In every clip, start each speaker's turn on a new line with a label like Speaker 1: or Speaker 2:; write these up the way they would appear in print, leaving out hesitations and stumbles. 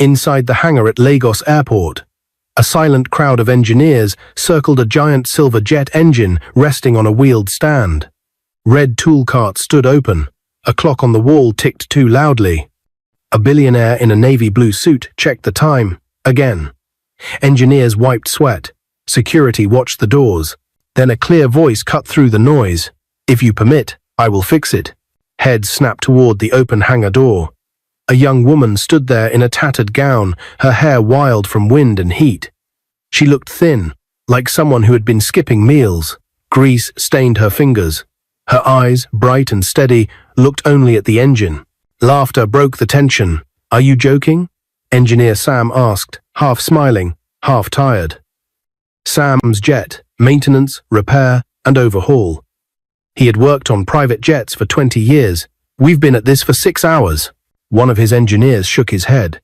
Speaker 1: Inside the hangar at Lagos Airport, a silent crowd of engineers circled a giant silver jet engine resting on a wheeled stand. Red tool carts stood open. A clock on the wall ticked too loudly. A billionaire in a navy blue suit checked the time. Again. Engineers wiped sweat. Security watched the doors. Then a clear voice cut through the noise. "If you permit, I will fix it." Heads snapped toward the open hangar door. A young woman stood there in a tattered gown, her hair wild from wind and heat. She looked thin, like someone who had been skipping meals. Grease stained her fingers. Her eyes, bright and steady, looked only at the engine. Laughter broke the tension. "Are you joking?" Engineer Sam asked, half smiling, half tired. Sam's jet, maintenance, repair, and overhaul. He had worked on private jets for 20 years. "We've been at this for 6 hours. One of his engineers shook his head.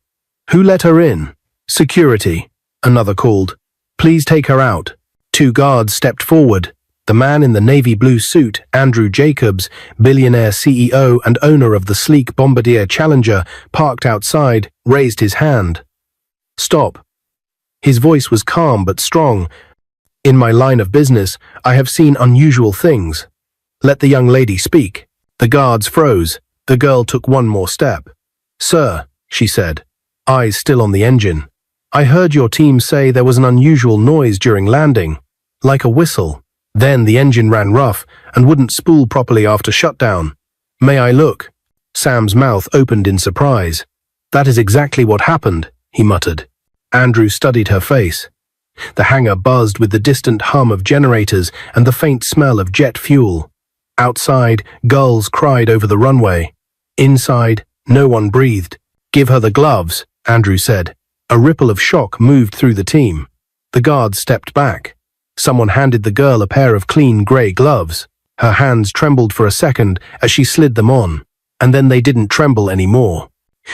Speaker 1: "Who let her in?" "Security," another called. "Please take her out." 2 guards stepped forward. The man in the navy blue suit, Andrew Jacobs, billionaire CEO and owner of the sleek Bombardier Challenger, parked outside, raised his hand. "Stop." His voice was calm but strong. "In my line of business, I have seen unusual things. Let the young lady speak." The guards froze. The girl took one more step. "Sir," she said, eyes still on the engine, "I heard your team say there was an unusual noise during landing, like a whistle. Then the engine ran rough and wouldn't spool properly after shutdown. May I look?" Sam's mouth opened in surprise. "That is exactly what happened," he muttered. Andrew studied her face. The hangar buzzed with the distant hum of generators and the faint smell of jet fuel. Outside, gulls cried over the runway. Inside, no one breathed. "Give her the gloves," Andrew said. A ripple of shock moved through the team. The guards stepped back. Someone handed the girl a pair of clean grey gloves. Her hands trembled for a second as she slid them on, and then they didn't tremble anymore.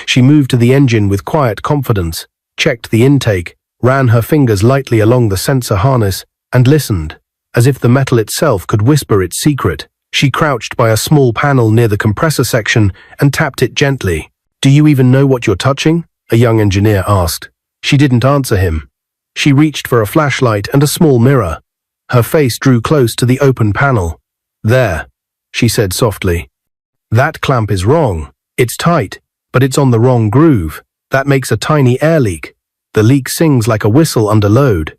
Speaker 1: She moved to the engine with quiet confidence, checked the intake, ran her fingers lightly along the sensor harness, and listened, as if the metal itself could whisper its secret. She crouched by a small panel near the compressor section and tapped it gently. "Do you even know what you're touching?" a young engineer asked. She didn't answer him. She reached for a flashlight and a small mirror. Her face drew close to the open panel. "There," she said softly. "That clamp is wrong. It's tight, but it's on the wrong groove. That makes a tiny air leak. The leak sings like a whistle under load.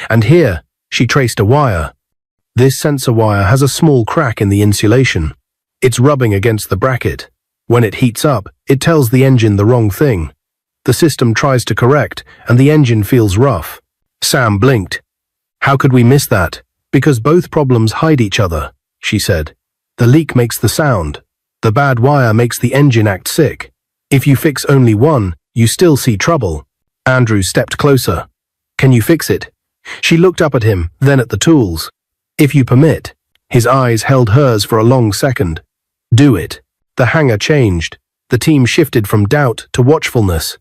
Speaker 1: And here," she traced a wire. "This sensor wire has a small crack in the insulation. It's rubbing against the bracket. When it heats up, it tells the engine the wrong thing. The system tries to correct, and the engine feels rough." Sam blinked. "How could we miss that?" "Because both problems hide each other," she said. "The leak makes the sound. The bad wire makes the engine act sick. If you fix only one, you still see trouble." Andrew stepped closer. "Can you fix it?" She looked up at him, then at the tools. "If you permit." His eyes held hers for a long second. "Do it." The hangar changed. The team shifted from doubt to watchfulness.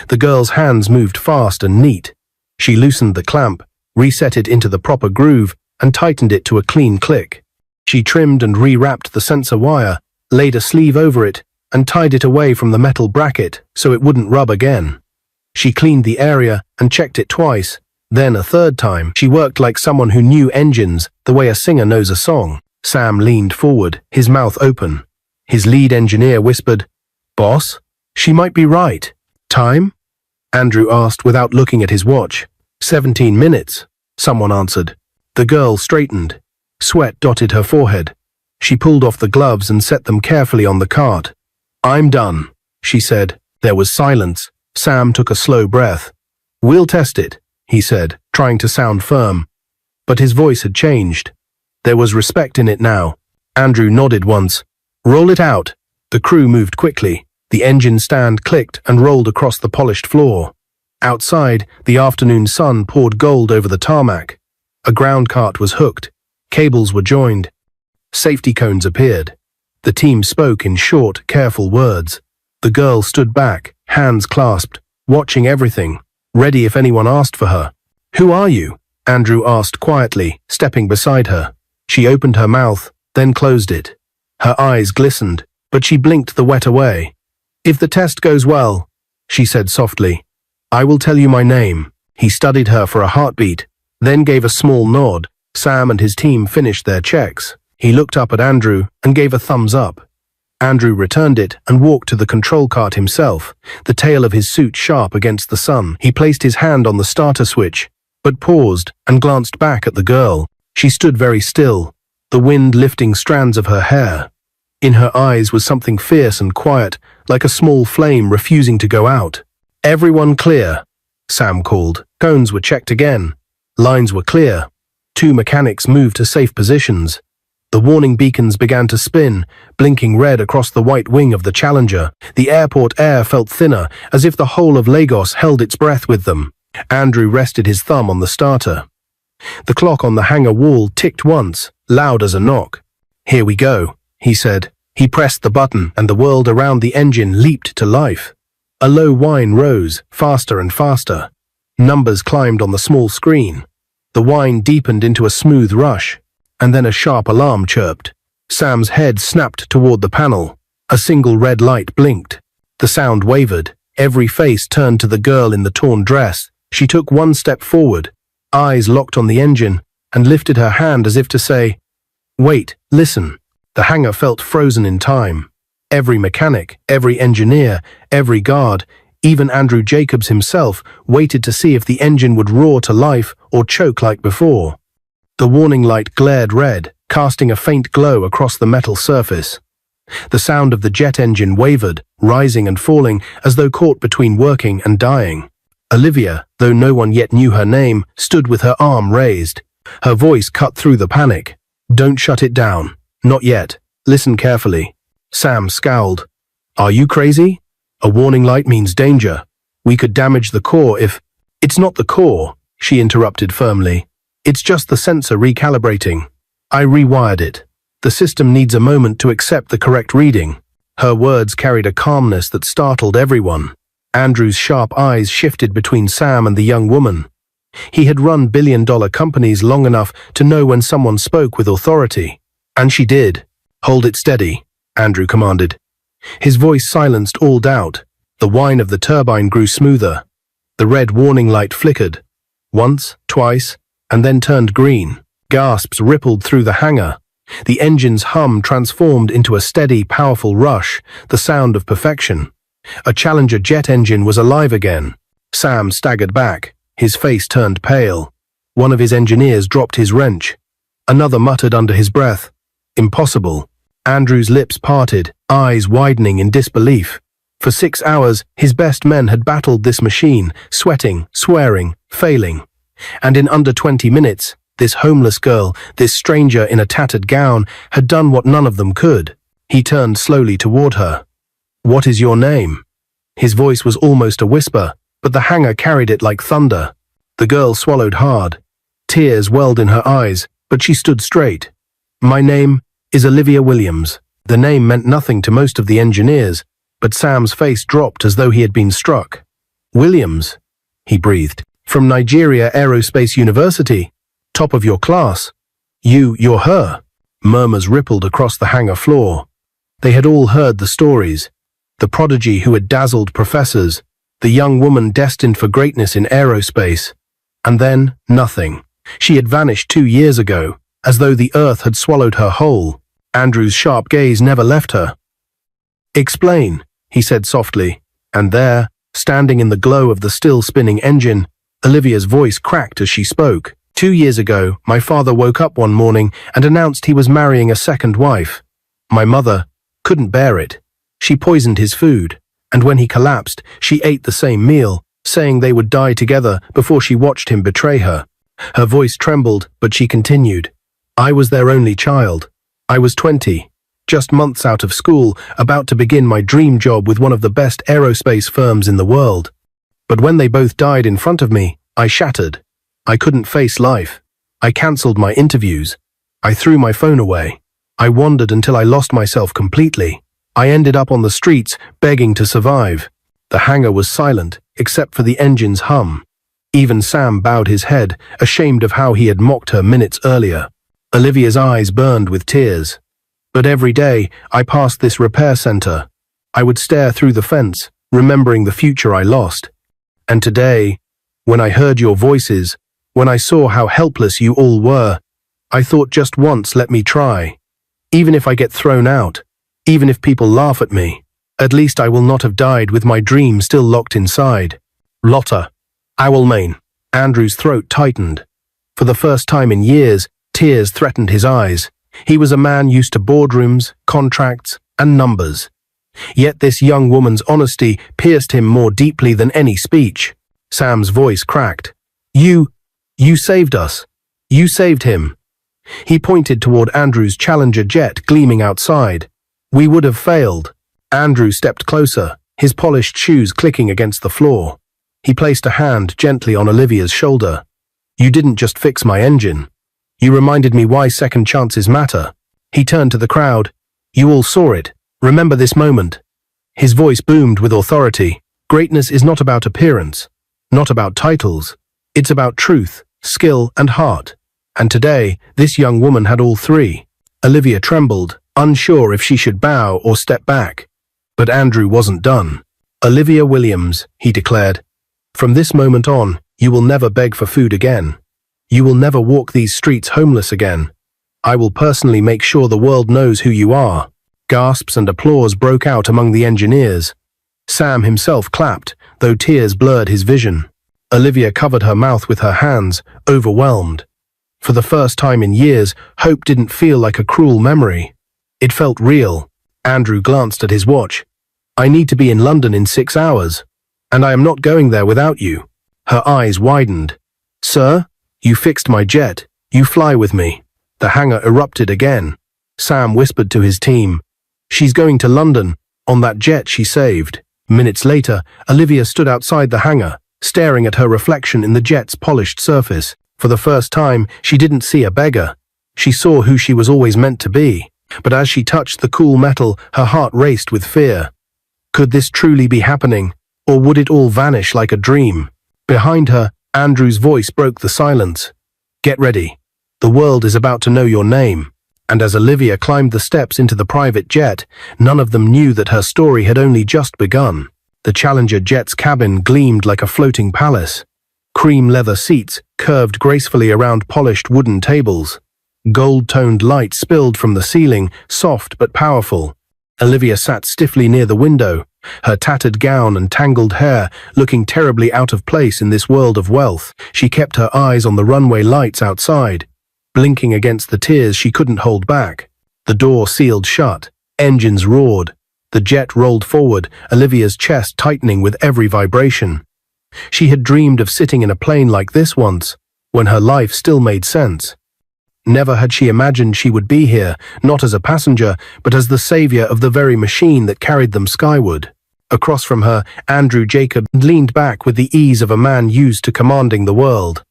Speaker 1: The girl's hands moved fast and neat. She loosened the clamp, reset it into the proper groove, and tightened it to a clean click. She trimmed and rewrapped the sensor wire, laid a sleeve over it, and tied it away from the metal bracket so it wouldn't rub again. She cleaned the area and checked it twice. Then a third time, she worked like someone who knew engines the way a singer knows a song. Sam leaned forward, his mouth open. His lead engineer whispered, "Boss, she might be right." "Time?" Andrew asked without looking at his watch. 17 minutes, someone answered. The girl straightened. Sweat dotted her forehead. She pulled off the gloves and set them carefully on the cart. "I'm done," she said. There was silence. Sam took a slow breath. "We'll test it," he said, trying to sound firm. But his voice had changed. There was respect in it now. Andrew nodded once. "Roll it out." The crew moved quickly. The engine stand clicked and rolled across the polished floor. Outside, the afternoon sun poured gold over the tarmac. A ground cart was hooked. Cables were joined. Safety cones appeared. The team spoke in short, careful words. The girl stood back, hands clasped, watching everything, ready if anyone asked for her. "Who are you?" Andrew asked quietly, stepping beside her. She opened her mouth, then closed it. Her eyes glistened, but she blinked the wet away. "If the test goes well, she said softly. I will tell you my name. He studied her for a heartbeat, then gave a small nod. Sam and his team finished their checks. He looked up at Andrew and gave a thumbs up. Andrew returned it and walked to the control cart himself, the tail of his suit sharp against the sun. He placed his hand on the starter switch, but paused and glanced back at the girl. She stood very still, the wind lifting strands of her hair. In her eyes was something fierce and quiet, like a small flame refusing to go out. Everyone clear, Sam called. Cones were checked again. Lines were clear. 2 mechanics moved to safe positions. The warning beacons began to spin, blinking red across the white wing of the Challenger. The airport air felt thinner, as if the whole of Lagos held its breath with them. Andrew rested his thumb on the starter. The clock on the hangar wall ticked once, loud as a knock. Here we go, he said. He pressed the button, and the world around the engine leaped to life. A low whine rose, faster and faster. Numbers climbed on the small screen. The whine deepened into a smooth rush, and then a sharp alarm chirped. Sam's head snapped toward the panel. A single red light blinked. The sound wavered. Every face turned to the girl in the torn dress. She took one step forward, eyes locked on the engine, and lifted her hand as if to say, "Wait, listen." The hangar felt frozen in time. Every mechanic, every engineer, every guard, even Andrew Jacobs himself, waited to see if the engine would roar to life or choke like before. The warning light glared red, casting a faint glow across the metal surface. The sound of the jet engine wavered, rising and falling as though caught between working and dying. Olivia, though no one yet knew her name, stood with her arm raised. Her voice cut through the panic. "Don't shut it down. Not yet. Listen carefully." Sam scowled. "Are you crazy? A warning light means danger. We could damage the core if—" "It's not the core," she interrupted firmly. "It's just the sensor recalibrating. I rewired it. The system needs a moment to accept the correct reading." Her words carried a calmness that startled everyone. Andrew's sharp eyes shifted between Sam and the young woman. He had run billion-dollar companies long enough to know when someone spoke with authority. And she did. "Hold it steady," Andrew commanded. His voice silenced all doubt. The whine of the turbine grew smoother. The red warning light flickered. Once, twice, and then turned green. Gasps rippled through the hangar. The engine's hum transformed into a steady, powerful rush, the sound of perfection. A Challenger jet engine was alive again. Sam staggered back. His face turned pale. One of his engineers dropped his wrench. Another muttered under his breath, "Impossible." Andrew's lips parted, eyes widening in disbelief. For 6 hours, his best men had battled this machine, sweating, swearing, failing. And in under 20 minutes, this homeless girl, this stranger in a tattered gown, had done what none of them could. He turned slowly toward her. "What is your name?" His voice was almost a whisper, but the hangar carried it like thunder. The girl swallowed hard. Tears welled in her eyes, but she stood straight. "My name is Olivia Williams." The name meant nothing to most of the engineers, but Sam's face dropped as though he had been struck. "Williams," he breathed. "From Nigeria Aerospace University. Top of your class. You're her." Murmurs rippled across the hangar floor. They had all heard the stories. The prodigy who had dazzled professors, the young woman destined for greatness in aerospace. And then, nothing. She had vanished 2 years ago, as though the earth had swallowed her whole. Andrew's sharp gaze never left her. "Explain," he said softly, and there, standing in the glow of the still-spinning engine, Olivia's voice cracked as she spoke. 2 years ago, my father woke up one morning and announced he was marrying a second wife. My mother couldn't bear it. She poisoned his food, and when he collapsed, she ate the same meal, saying they would die together before she watched him betray her. Her voice trembled, but she continued. "I was their only child. I was 20, just months out of school, about to begin my dream job with one of the best aerospace firms in the world. But when they both died in front of me, I shattered. I couldn't face life. I cancelled my interviews. I threw my phone away. I wandered until I lost myself completely. I ended up on the streets, begging to survive." The hangar was silent, except for the engine's hum. Even Sam bowed his head, ashamed of how he had mocked her minutes earlier. Olivia's eyes burned with tears. "But every day, I passed this repair center. I would stare through the fence, remembering the future I lost. And today, when I heard your voices, when I saw how helpless you all were, I thought just once let me try. Even if I get thrown out, even if people laugh at me, at least I will not have died with my dream still locked inside. Lotta. Owlmane. Andrew's throat tightened. For the first time in years, tears threatened his eyes. He was a man used to boardrooms, contracts, and numbers. Yet this young woman's honesty pierced him more deeply than any speech. Sam's voice cracked. You saved us. You saved him. He pointed toward Andrew's Challenger jet gleaming outside. We would have failed. Andrew stepped closer, his polished shoes clicking against the floor. He placed a hand gently on Olivia's shoulder. You didn't just fix my engine. You reminded me why second chances matter. He turned to the crowd. You all saw it. Remember this moment. His voice boomed with authority. Greatness is not about appearance, not about titles. It's about truth, skill, and heart. And today, this young woman had all three. Olivia trembled, unsure if she should bow or step back. But Andrew wasn't done. Olivia Williams, he declared, from this moment on, you will never beg for food again. You will never walk these streets homeless again. I will personally make sure the world knows who you are. Gasps and applause broke out among the engineers. Sam himself clapped, though tears blurred his vision. Olivia covered her mouth with her hands, overwhelmed. For the first time in years, hope didn't feel like a cruel memory. It felt real. Andrew glanced at his watch. I need to be in London in 6 hours. And I am not going there without you. Her eyes widened. Sir, you fixed my jet. You fly with me. The hangar erupted again. Sam whispered to his team. She's going to London, on that jet she saved. Minutes later, Olivia stood outside the hangar, staring at her reflection in the jet's polished surface. For the first time, she didn't see a beggar. She saw who she was always meant to be. But as she touched the cool metal, her heart raced with fear. Could this truly be happening? Or would it all vanish like a dream? Behind her, Andrew's voice broke the silence. Get ready. The world is about to know your name. And as Olivia climbed the steps into the private jet, none of them knew that her story had only just begun. The Challenger jet's cabin gleamed like a floating palace. Cream leather seats curved gracefully around polished wooden tables. Gold-toned light spilled from the ceiling, soft but powerful. Olivia sat stiffly near the window, her tattered gown and tangled hair looking terribly out of place in this world of wealth. She kept her eyes on the runway lights outside, blinking against the tears she couldn't hold back. The door sealed shut. Engines roared. The jet rolled forward, Olivia's chest tightening with every vibration. She had dreamed of sitting in a plane like this once, when her life still made sense. Never had she imagined she would be here, not as a passenger, but as the savior of the very machine that carried them skyward. Across from her, Andrew Jacob leaned back with the ease of a man used to commanding the world.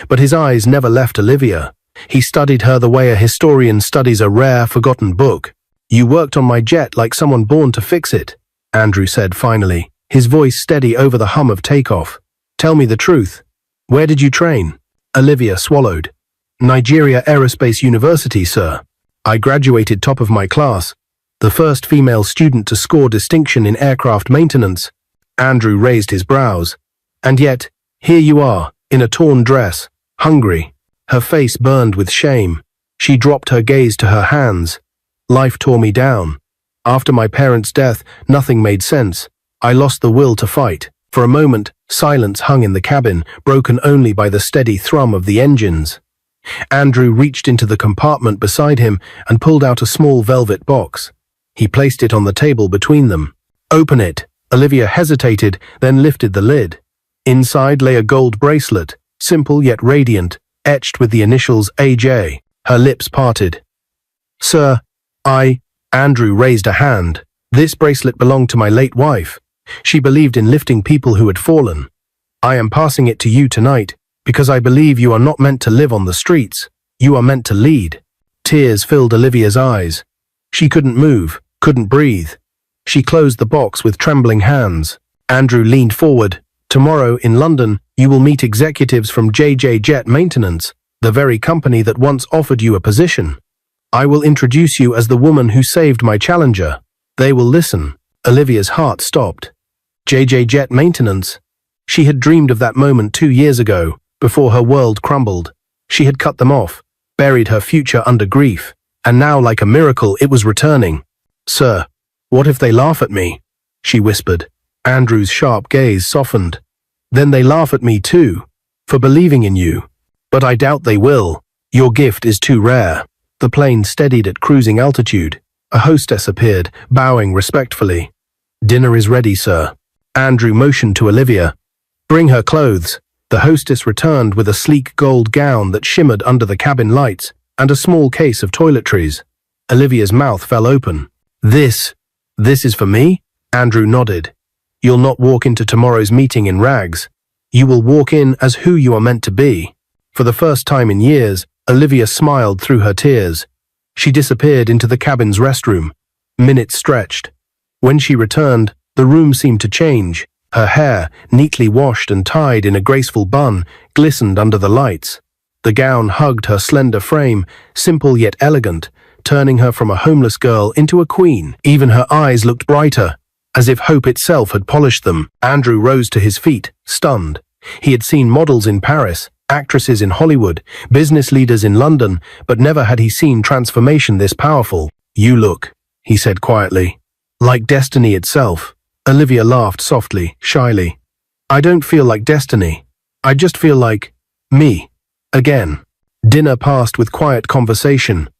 Speaker 1: But his eyes never left Olivia. He studied her the way a historian studies a rare, forgotten book. You worked on my jet like someone born to fix it, Andrew said finally, his voice steady over the hum of takeoff. Tell me the truth. Where did you train? Olivia swallowed. Nigeria Aerospace University, sir. I graduated top of my class, the first female student to score distinction in aircraft maintenance. Andrew raised his brows. And yet, here you are, in a torn dress, hungry. Her face burned with shame. She dropped her gaze to her hands. Life tore me down. After my parents' death, nothing made sense. I lost the will to fight. For a moment, silence hung in the cabin, broken only by the steady thrum of the engines. Andrew reached into the compartment beside him and pulled out a small velvet box. He placed it on the table between them. Open it. Olivia hesitated, then lifted the lid. Inside lay a gold bracelet, simple yet radiant, etched with the initials AJ. Her lips parted. Sir, Andrew raised a hand. This bracelet belonged to my late wife. She believed in lifting people who had fallen. I am passing it to you tonight, because I believe you are not meant to live on the streets. You are meant to lead. Tears filled Olivia's eyes. She couldn't move, couldn't breathe. She closed the box with trembling hands. Andrew leaned forward. Tomorrow, in London, you will meet executives from JJ Jet Maintenance, the very company that once offered you a position. I will introduce you as the woman who saved my Challenger. They will listen. Olivia's heart stopped. JJ Jet Maintenance. She had dreamed of that moment 2 years ago, before her world crumbled. She had cut them off, buried her future under grief, and now like a miracle it was returning. "Sir, what if they laugh at me?" she whispered. Andrew's sharp gaze softened. "Then they laugh at me too, for believing in you. But I doubt they will. Your gift is too rare." The plane steadied at cruising altitude. A hostess appeared, bowing respectfully. "Dinner is ready, sir." Andrew motioned to Olivia. "Bring her clothes." The hostess returned with a sleek gold gown that shimmered under the cabin lights and a small case of toiletries. Olivia's mouth fell open. This is for me?" Andrew nodded. "You'll not walk into tomorrow's meeting in rags. You will walk in as who you are meant to be." For the first time in years, Olivia smiled through her tears. She disappeared into the cabin's restroom. Minutes stretched. When she returned, the room seemed to change. Her hair, neatly washed and tied in a graceful bun, glistened under the lights. The gown hugged her slender frame, simple yet elegant, turning her from a homeless girl into a queen. Even her eyes looked brighter, as if hope itself had polished them. Andrew rose to his feet, stunned. He had seen models in Paris, actresses in Hollywood, business leaders in London, but never had he seen transformation this powerful. "You look," he said quietly, "like destiny itself." Olivia laughed softly, shyly. "I don't feel like destiny. I just feel like me. Again." Dinner passed with quiet conversation.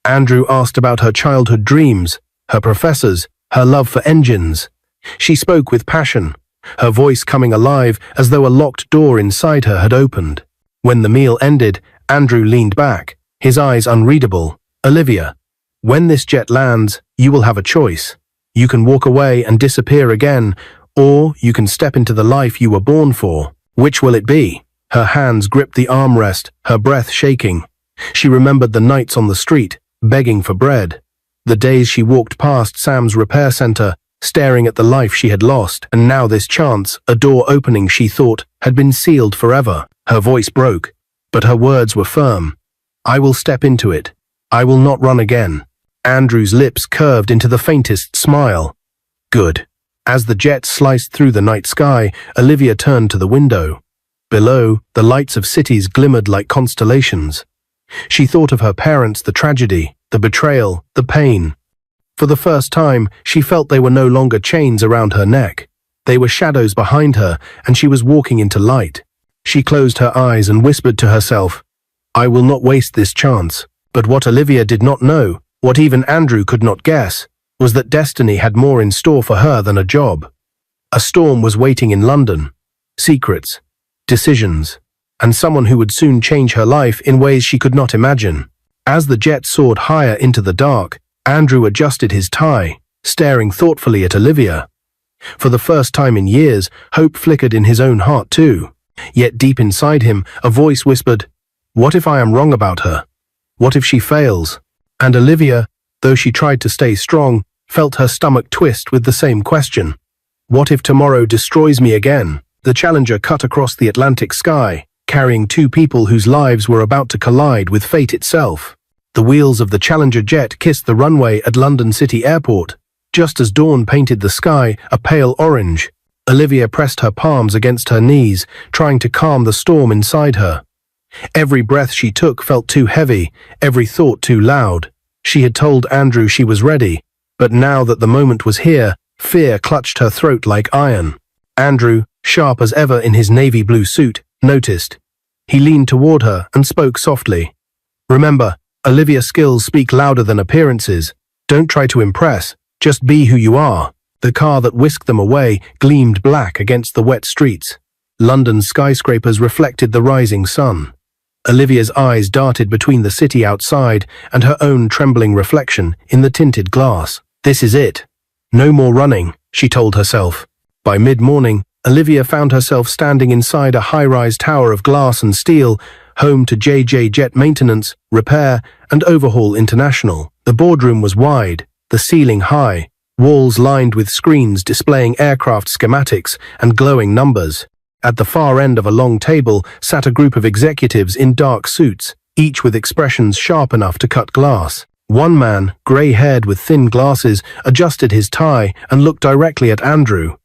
Speaker 1: Andrew asked about her childhood dreams, her professors, her love for engines. She spoke with passion, her voice coming alive as though a locked door inside her had opened. When the meal ended, Andrew leaned back, his eyes unreadable. "Olivia, when this jet lands, you will have a choice. You can walk away and disappear again, or you can step into the life you were born for. Which will it be?" Her hands gripped the armrest, her breath shaking. She remembered the nights on the street, begging for bread. The days she walked past Sam's repair center, staring at the life she had lost, and now this chance, a door opening she thought, had been sealed forever. Her voice broke, but her words were firm. "I will step into it. I will not run again." Andrew's lips curved into the faintest smile. "Good." As the jet sliced through the night sky, Olivia turned to the window. Below, the lights of cities glimmered like constellations. She thought of her parents, the tragedy, the betrayal, the pain. For the first time, she felt they were no longer chains around her neck. They were shadows behind her, and she was walking into light. She closed her eyes and whispered to herself, "I will not waste this chance." But what Olivia did not know, what even Andrew could not guess, was that destiny had more in store for her than a job. A storm was waiting in London. Secrets, decisions, and someone who would soon change her life in ways she could not imagine. As the jet soared higher into the dark, Andrew adjusted his tie, staring thoughtfully at Olivia. For the first time in years, hope flickered in his own heart too. Yet deep inside him, a voice whispered, "What if I am wrong about her? What if she fails?" And Olivia, though she tried to stay strong, felt her stomach twist with the same question. What if tomorrow destroys me again? The Challenger cut across the Atlantic sky, carrying two people whose lives were about to collide with fate itself. The wheels of the Challenger jet kissed the runway at London City Airport. Just as dawn painted the sky a pale orange, Olivia pressed her palms against her knees, trying to calm the storm inside her. Every breath she took felt too heavy, every thought too loud. She had told Andrew she was ready, but now that the moment was here, fear clutched her throat like iron. Andrew, sharp as ever in his navy blue suit, noticed. He leaned toward her and spoke softly. "Remember, Olivia's skills speak louder than appearances. Don't try to impress, just be who you are." The car that whisked them away gleamed black against the wet streets. London's skyscrapers reflected the rising sun. Olivia's eyes darted between the city outside and her own trembling reflection in the tinted glass. This is it. No more running, she told herself. By mid-morning, Olivia found herself standing inside a high-rise tower of glass and steel, home to JJ Jet Maintenance, Repair, and Overhaul International. The boardroom was wide, the ceiling high, walls lined with screens displaying aircraft schematics and glowing numbers. At the far end of a long table sat a group of executives in dark suits, each with expressions sharp enough to cut glass. One man, grey-haired with thin glasses, adjusted his tie and looked directly at Andrew.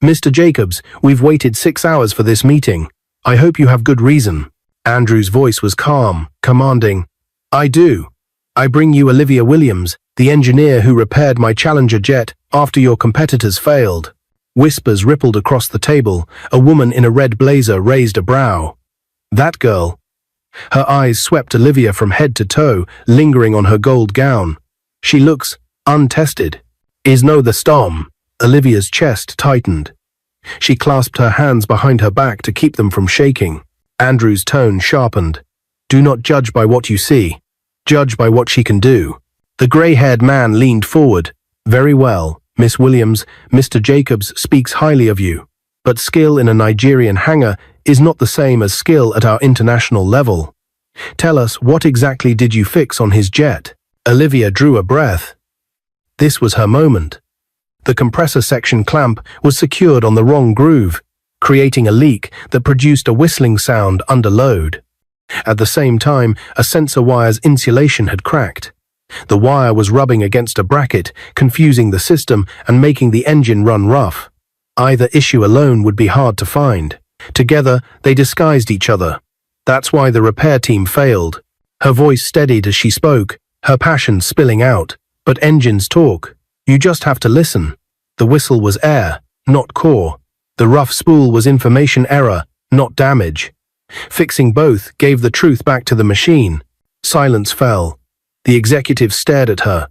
Speaker 1: Mr. Jacobs, we've waited 6 hours for this meeting. I hope you have good reason. Andrew's voice was calm, commanding. I do. I bring you Olivia Williams, the engineer who repaired my Challenger jet after your competitors failed. Whispers rippled across the table. A woman in a red blazer raised a brow. That girl. Her eyes swept Olivia from head to toe, lingering on her gold gown. She looks untested. Is no the storm. Olivia's chest tightened. She clasped her hands behind her back to keep them from shaking. Andrew's tone sharpened. Do not judge by what you see. Judge by what she can do. The grey-haired man leaned forward. Very well, Miss Williams, Mr. Jacobs speaks highly of you. But skill in a Nigerian hangar is not the same as skill at our international level. Tell us, what exactly did you fix on his jet? Olivia drew a breath. This was her moment. The compressor section clamp was secured on the wrong groove, creating a leak that produced a whistling sound under load. At the same time, a sensor wire's insulation had cracked. The wire was rubbing against a bracket, confusing the system and making the engine run rough. Either issue alone would be hard to find. Together, they disguised each other. That's why the repair team failed. Her voice steadied as she spoke, her passion spilling out. But engines talk. You just have to listen. The whistle was air, not core. The rough spool was information error, not damage. Fixing both gave the truth back to the machine. Silence fell. The executives stared at her.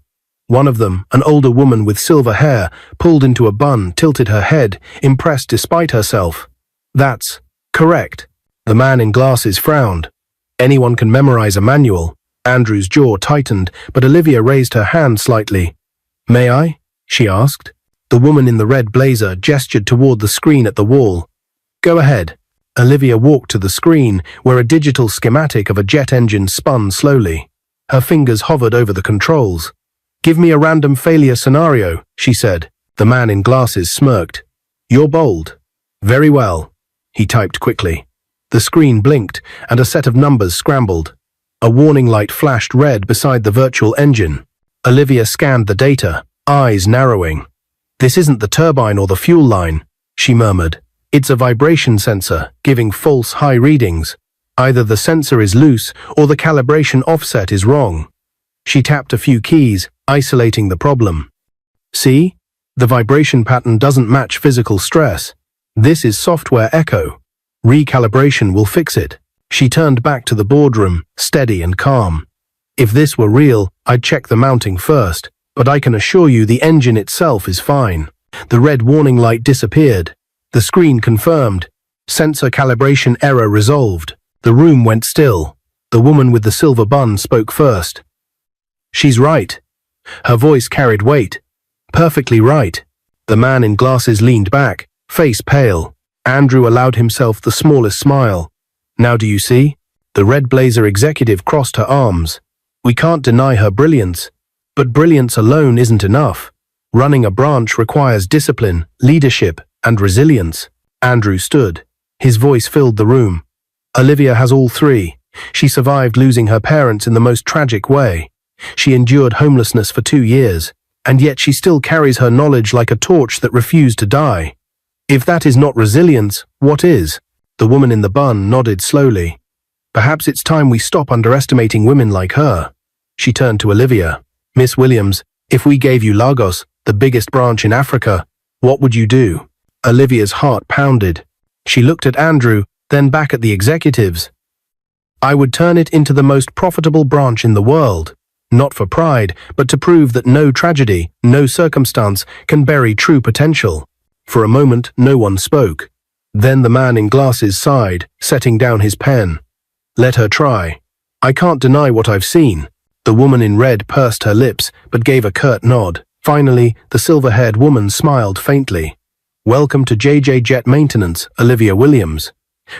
Speaker 1: One of them, an older woman with silver hair, pulled into a bun, tilted her head, impressed despite herself. That's correct. The man in glasses frowned. Anyone can memorize a manual. Andrew's jaw tightened, but Olivia raised her hand slightly. May I? She asked. The woman in the red blazer gestured toward the screen at the wall. Go ahead. Olivia walked to the screen, where a digital schematic of a jet engine spun slowly. Her fingers hovered over the controls. Give me a random failure scenario, she said. The man in glasses smirked. You're bold. Very well. He typed quickly. The screen blinked, and a set of numbers scrambled. A warning light flashed red beside the virtual engine. Olivia scanned the data, eyes narrowing. This isn't the turbine or the fuel line, she murmured. It's a vibration sensor, giving false high readings. Either the sensor is loose or the calibration offset is wrong. She tapped a few keys, isolating the problem. See? The vibration pattern doesn't match physical stress. This is software echo. Recalibration will fix it. She turned back to the boardroom, steady and calm. If this were real, I'd check the mounting first, but I can assure you the engine itself is fine. The red warning light disappeared. The screen confirmed. Sensor calibration error resolved. The room went still. The woman with the silver bun spoke first. She's right. Her voice carried weight. Perfectly right. The man in glasses leaned back, face pale. Andrew allowed himself the smallest smile. Now do you see? The red blazer executive crossed her arms. We can't deny her brilliance. But brilliance alone isn't enough. Running a branch requires discipline, leadership, and resilience. Andrew stood. His voice filled the room. Olivia has all three. She survived losing her parents in the most tragic way. She endured homelessness for 2 years, and yet she still carries her knowledge like a torch that refused to die. If that is not resilience, what is? The woman in the bun nodded slowly. Perhaps it's time we stop underestimating women like her. She turned to Olivia. Miss Williams, if we gave you Lagos, the biggest branch in Africa, what would you do? Olivia's heart pounded. She looked at Andrew, then back at the executives. I would turn it into the most profitable branch in the world. Not for pride, but to prove that no tragedy, no circumstance can bury true potential. For a moment, no one spoke. Then the man in glasses sighed, setting down his pen. Let her try. I can't deny what I've seen. The woman in red pursed her lips, but gave a curt nod. Finally, the silver-haired woman smiled faintly. Welcome to JJ Jet Maintenance, Olivia Williams.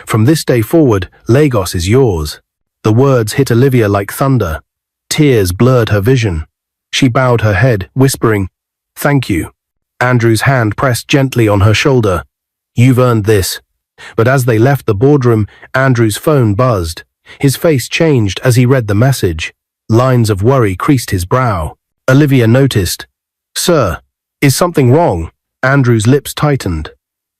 Speaker 1: From this day forward, Lagos is yours. The words hit Olivia like thunder. Tears blurred her vision. She bowed her head, whispering, Thank you. Andrew's hand pressed gently on her shoulder. You've earned this. But as they left the boardroom, Andrew's phone buzzed. His face changed as he read the message. Lines of worry creased his brow. Olivia noticed. Sir, is something wrong? Andrew's lips tightened.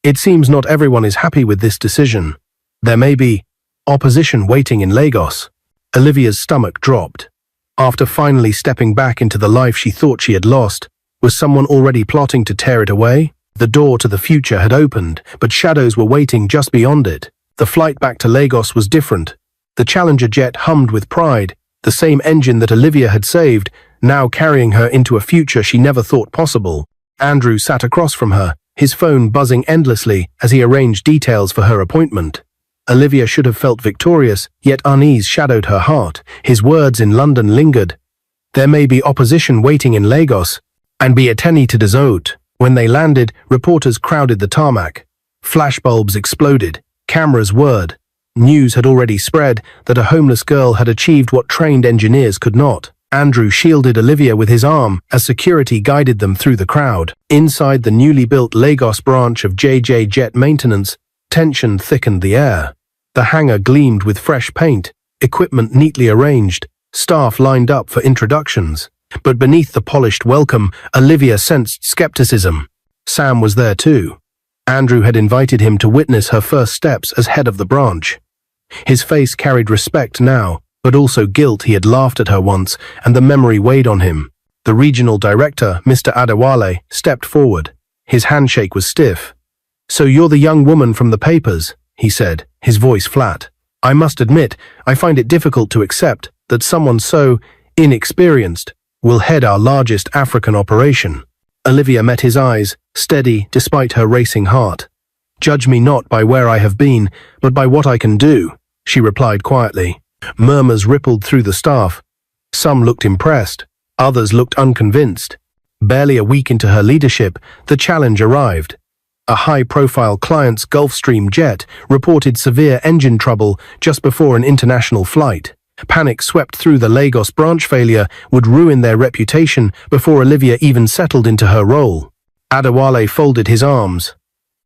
Speaker 1: It seems not everyone is happy with this decision. There may be opposition waiting in Lagos. Olivia's stomach dropped. After finally stepping back into the life she thought she had lost, was someone already plotting to tear it away? The door to the future had opened, but shadows were waiting just beyond it. The flight back to Lagos was different. The Challenger jet hummed with pride, the same engine that Olivia had saved, now carrying her into a future she never thought possible. Andrew sat across from her, his phone buzzing endlessly as he arranged details for her appointment. Olivia should have felt victorious, yet unease shadowed her heart. His words in London lingered. There may be opposition waiting in Lagos, and be atteni to desote. When they landed, reporters crowded the tarmac. Flashbulbs exploded. Cameras whirred. News had already spread that a homeless girl had achieved what trained engineers could not. Andrew shielded Olivia with his arm as security guided them through the crowd. Inside the newly built Lagos branch of JJ Jet Maintenance, tension thickened the air. The hangar gleamed with fresh paint, equipment neatly arranged, staff lined up for introductions. But beneath the polished welcome, Olivia sensed skepticism. Sam was there too. Andrew had invited him to witness her first steps as head of the branch. His face carried respect now, but also guilt. He had laughed at her once, and the memory weighed on him. The regional director, Mr. Adewale, stepped forward. His handshake was stiff. "So you're the young woman from the papers," he said, his voice flat. "I must admit, I find it difficult to accept that someone so inexperienced will head our largest African operation." Olivia met his eyes, steady despite her racing heart. "Judge me not by where I have been, but by what I can do," she replied quietly. Murmurs rippled through the staff. Some looked impressed, others looked unconvinced. Barely a week into her leadership, the challenge arrived. A high-profile client's Gulfstream jet reported severe engine trouble just before an international flight. Panic swept through the Lagos branch. Failure would ruin their reputation before Olivia even settled into her role. Adewale folded his arms.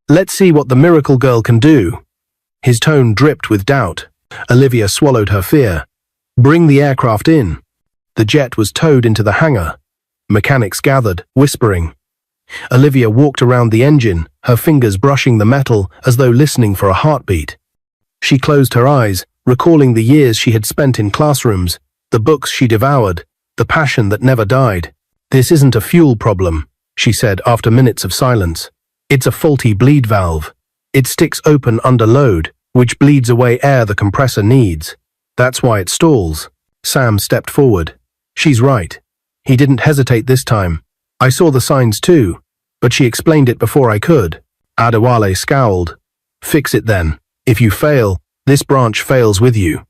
Speaker 1: "Let's see what the miracle girl can do." His tone dripped with doubt. Olivia swallowed her fear. "Bring the aircraft in." The jet was towed into the hangar. Mechanics gathered, whispering. Olivia walked around the engine, her fingers brushing the metal as though listening for a heartbeat. She closed her eyes, recalling the years she had spent in classrooms, the books she devoured, the passion that never died. "This isn't a fuel problem," she said after minutes of silence. "It's a faulty bleed valve. It sticks open under load, which bleeds away air the compressor needs. That's why it stalls." Sam stepped forward. "She's right." He didn't hesitate this time. "I saw the signs too, but she explained it before I could." Adewale scowled. "Fix it then. If you fail, this branch fails with you."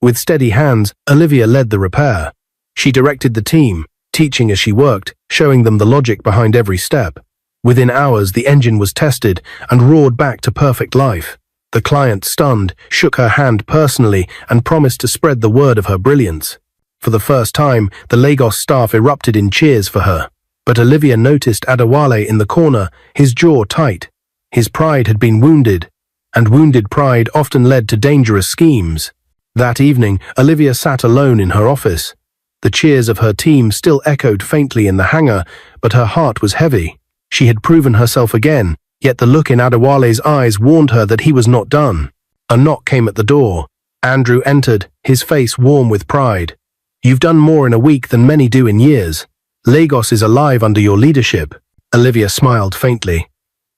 Speaker 1: With steady hands, Olivia led the repair. She directed the team, teaching as she worked, showing them the logic behind every step. Within hours, the engine was tested and roared back to perfect life. The client, stunned, shook her hand personally and promised to spread the word of her brilliance. For the first time, the Lagos staff erupted in cheers for her. But Olivia noticed Adewale in the corner, his jaw tight. His pride had been wounded, and wounded pride often led to dangerous schemes. That evening, Olivia sat alone in her office. The cheers of her team still echoed faintly in the hangar, but her heart was heavy. She had proven herself again, yet the look in Adewale's eyes warned her that he was not done. A knock came at the door. Andrew entered, his face warm with pride. "You've done more in a week than many do in years. Lagos is alive under your leadership." Olivia smiled faintly.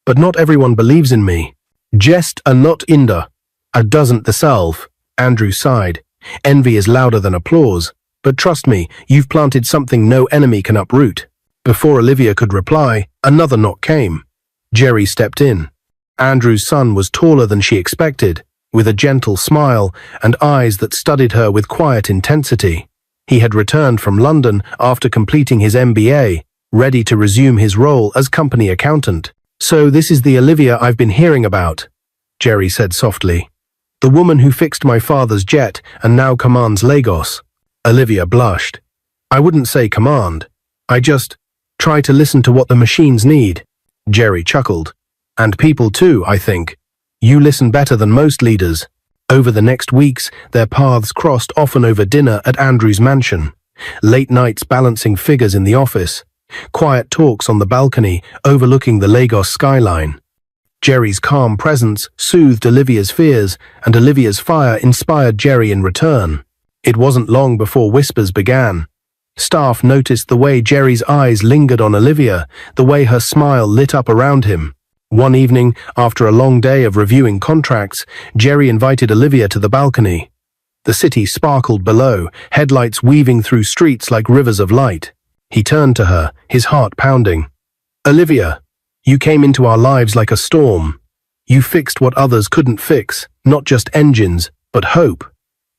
Speaker 1: "But not everyone believes in me. Jest a not inder. A doesn't the self." Andrew sighed. "Envy is louder than applause. But trust me, you've planted something no enemy can uproot." Before Olivia could reply, another knock came. Jerry stepped in. Andrew's son was taller than she expected, with a gentle smile and eyes that studied her with quiet intensity. He had returned from London after completing his MBA, ready to resume his role as company accountant. "So this is the Olivia I've been hearing about," Jerry said softly. "The woman who fixed my father's jet and now commands Lagos." Olivia blushed. "I wouldn't say command. I just try to listen to what the machines need." Jerry chuckled. "And people too, I think. You listen better than most leaders." Over the next weeks, their paths crossed often over dinner at Andrew's mansion. Late nights balancing figures in the office. Quiet talks on the balcony overlooking the Lagos skyline. Jerry's calm presence soothed Olivia's fears, and Olivia's fire inspired Jerry in return. It wasn't long before whispers began. Staff noticed the way Jerry's eyes lingered on Olivia, the way her smile lit up around him. One evening, after a long day of reviewing contracts, Jerry invited Olivia to the balcony. The city sparkled below, headlights weaving through streets like rivers of light. He turned to her, his heart pounding. "Olivia, you came into our lives like a storm. You fixed what others couldn't fix, not just engines, but hope.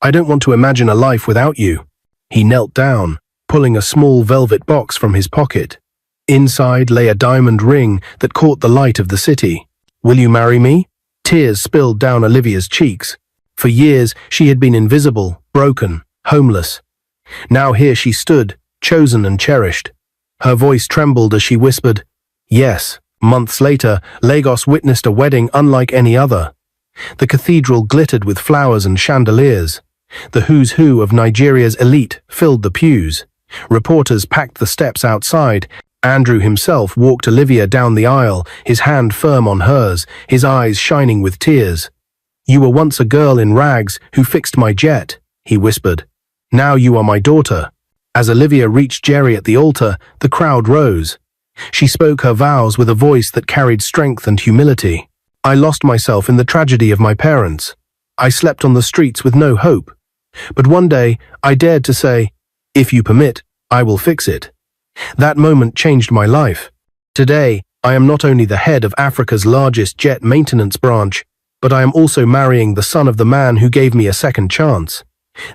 Speaker 1: I don't want to imagine a life without you." He knelt down, pulling a small velvet box from his pocket. Inside lay a diamond ring that caught the light of the city. "Will you marry me?" Tears spilled down Olivia's cheeks. For years, she had been invisible, broken, homeless. Now here she stood, chosen and cherished. Her voice trembled as she whispered, "Yes." Months later, Lagos witnessed a wedding unlike any other. The cathedral glittered with flowers and chandeliers. The who's who of Nigeria's elite filled the pews. Reporters packed the steps outside. Andrew himself walked Olivia down the aisle, his hand firm on hers, his eyes shining with tears. "You were once a girl in rags who fixed my jet," he whispered. "Now you are my daughter." As Olivia reached Jerry at the altar, the crowd rose. She spoke her vows with a voice that carried strength and humility. "I lost myself in the tragedy of my parents. I slept on the streets with no hope. But one day, I dared to say, 'If you permit, I will fix it.' That moment changed my life. Today, I am not only the head of Africa's largest jet maintenance branch, but I am also marrying the son of the man who gave me a second chance.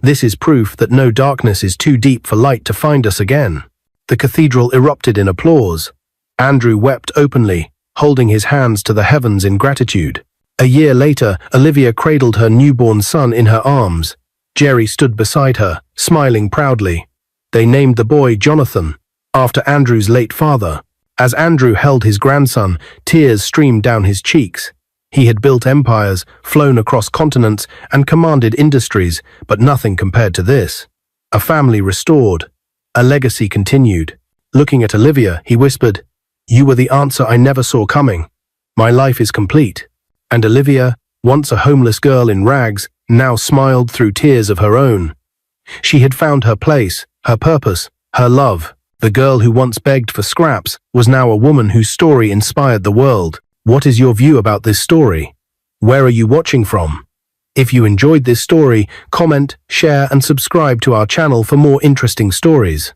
Speaker 1: This is proof that no darkness is too deep for light to find us again." The cathedral erupted in applause. Andrew wept openly, holding his hands to the heavens in gratitude. A year later, Olivia cradled her newborn son in her arms. Jerry stood beside her, smiling proudly. They named the boy Jonathan, after Andrew's late father. As Andrew held his grandson, tears streamed down his cheeks. He had built empires, flown across continents, and commanded industries, but nothing compared to this. A family restored. A legacy continued. Looking at Olivia, he whispered, "You were the answer I never saw coming. My life is complete." And Olivia, once a homeless girl in rags, now smiled through tears of her own. She had found her place, her purpose, her love. The girl who once begged for scraps was now a woman whose story inspired the world. What is your view about this story? Where are you watching from? If you enjoyed this story, comment, share, and subscribe to our channel for more interesting stories.